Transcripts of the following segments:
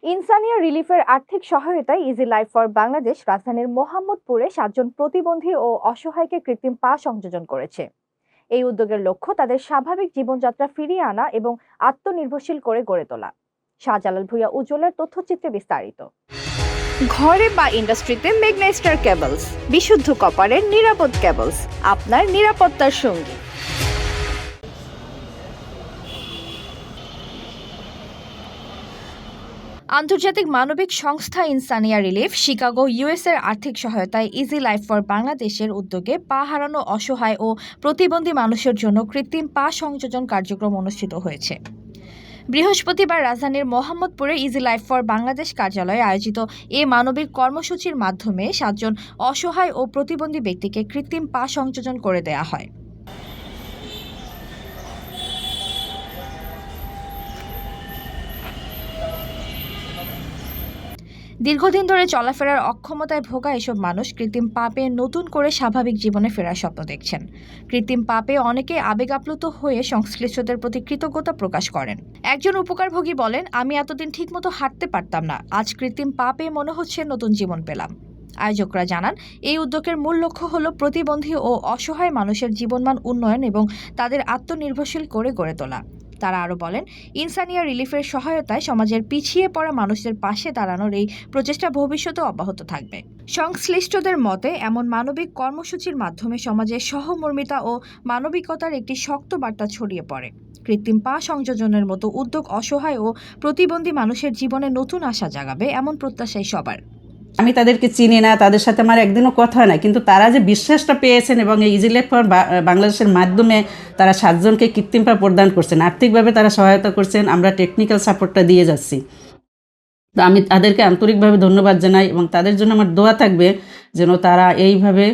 ইনসানিয়া রিলিফের আর্থিক সহায়তায় easy life for Bangladesh রাজধানীর মোহাম্মদপুরে 7 জন প্রতিবন্ধী ও অসহায়কে কৃত্রিম পা সংযোজন করেছে। এই উদ্যোগের লক্ষ্য তাদের স্বাভাবিক জীবনযাত্রা ফিরিয়ে আনা এবং আত্মনির্ভরশীল করে গড়ে তোলা। শাহজালাল ভুঁইয়া উজ্জ্বলের তথ্যচিত্রে বিস্তারিত। ঘরে বা ইন্ডাস্ট্রিতে ম্যাগনেস্টার কেবলস, বিশুদ্ধ কপারের নিরাপদ কেবলস, আপনার নিরাপত্তার সঙ্গী। আন্তর্জাতিক মানবিক সংস্থা ইনসানিয়া রিলিফ শিকাগো ইউএসের আর্থিক সহায়তায় ইজি লাইফ ফর বাংলাদেশের উদ্যোগে পা হারানো অসহায় ও প্রতিবন্ধী মানুষের জন্য কৃত্রিম পা সংযোজন কার্যক্রম অনুষ্ঠিত হয়েছে। বৃহস্পতিবার রাজধানীর মোহাম্মদপুরে ইজি লাইফ ফর বাংলাদেশ কার্যালয়ে আয়োজিত এ মানবিক কর্মসূচির মাধ্যমে 7 জন অসহায় ও প্রতিবন্ধী ব্যক্তিকে কৃত্রিম পা সংযোজন করে দেয়া হয়। দীর্ঘদিন ধরে চলাফেরার অক্ষমতায় ভোগা এসব মানুষ কৃত্রিম পা পেয়ে নতুন করে স্বাভাবিক জীবনে ফেরার স্বপ্ন দেখছেন। কৃত্রিম পা পেয়ে অনেকে আবেগ আপ্লুত হয়ে সংশ্লিষ্টদের প্রতি কৃতজ্ঞতা প্রকাশ করেন। একজন উপকারভোগী বলেন, আমি এতদিন ঠিকমতো হাঁটতে পারতাম না, আজ কৃত্রিম পা পেয়ে মনে হচ্ছে নতুন জীবন পেলাম। আয়োজকরা জানান, এই উদ্যোগের মূল লক্ষ্য হল প্রতিবন্ধী ও অসহায় মানুষের জীবনমান উন্নয়ন এবং তাদের আত্মনির্ভরশীল করে গড়ে তোলা। তারা আরও বলেন, ইনসানিয়া রিলিফের সহায়তায় সমাজের পিছিয়ে পড়া মানুষদের পাশে দাঁড়ানোর এই প্রচেষ্টা ভবিষ্যতেও অব্যাহত থাকবে। সংশ্লিষ্টদের মতে, এমন মানবিক কর্মসূচির মাধ্যমে সমাজে সহমর্মিতা ও মানবিকতার একটি শক্ত বার্তা ছড়িয়ে পড়ে। কৃত্রিম পা সংযোজনের মতো উদ্যোগ অসহায় ও প্রতিবন্ধী মানুষের জীবনে নতুন আশা জাগাবে, এমন প্রত্যাশাই সবার। আমি তাদেরকে চিনি না, তাদের সাথে আমার একদিনও কথা হয় না, কিন্তু তারা যে বিশ্বাসটা পেয়েছেন এবং এই ইজি লাইফ ফর বাংলাদেশের মাধ্যমে তারা 7 জনকে কৃত্রিম পা প্রদান করছেন, আর্থিকভাবে তারা সহায়তা করছেন, আমরা টেকনিক্যাল সাপোর্টটা দিয়ে যাচ্ছি। তো আমি তাদেরকে আন্তরিকভাবে ধন্যবাদ জানাই এবং তাদের জন্য আমার দোয়া থাকবে যেন তারা এইভাবে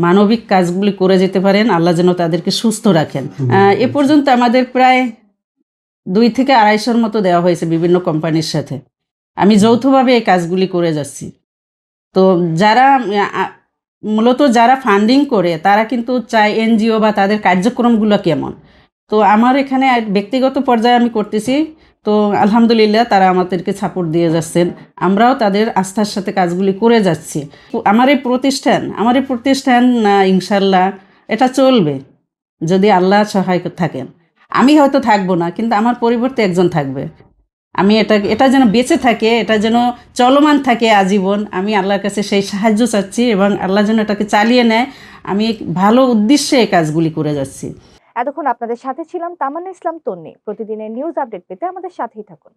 মানবিক কাজগুলি করে যেতে পারেন, আল্লাহ যেন তাদেরকে সুস্থ রাখেন। এ পর্যন্ত আমাদের প্রায় 2 থেকে 250-র মতো দেওয়া হয়েছে বিভিন্ন কোম্পানির সাথে। আমি যৌথভাবে এই কাজগুলি করে যাচ্ছি। তো যারা মূলত যারা ফান্ডিং করে তারা কিন্তু চায় এনজিও বা তাদের কার্যক্রমগুলো কেমন। তো আমার এখানে ব্যক্তিগত পর্যায়ে আমি করতেছি, তো আলহামদুলিল্লাহ তারা আমাদেরকে সাপোর্ট দিয়ে যাচ্ছেন, আমরাও তাদের আস্থার সাথে কাজগুলি করে যাচ্ছি। আমার এই প্রতিষ্ঠান ইনশাল্লাহ এটা চলবে যদি আল্লাহ সহায় থাকেন। আমি হয়তো থাকবো না, কিন্তু আমার পরিবর্তে একজন থাকবে। আমি এটা যেন বেঁচে থাকে, এটা যেন চলমান থাকে আজীবন, আমি আল্লাহর কাছে সেই সাহায্য চাচ্ছি এবং আল্লাহ যেন এটাকে চালিয়ে নেয়। আমি ভালো উদ্দেশ্যে এই কাজগুলি করে যাচ্ছি। এতক্ষণ আপনাদের সাথে ছিলাম তামান্না ইসলাম তন্নি। প্রতিদিনের নিউজ আপডেট পেতে আমাদের সাথেই থাকুন।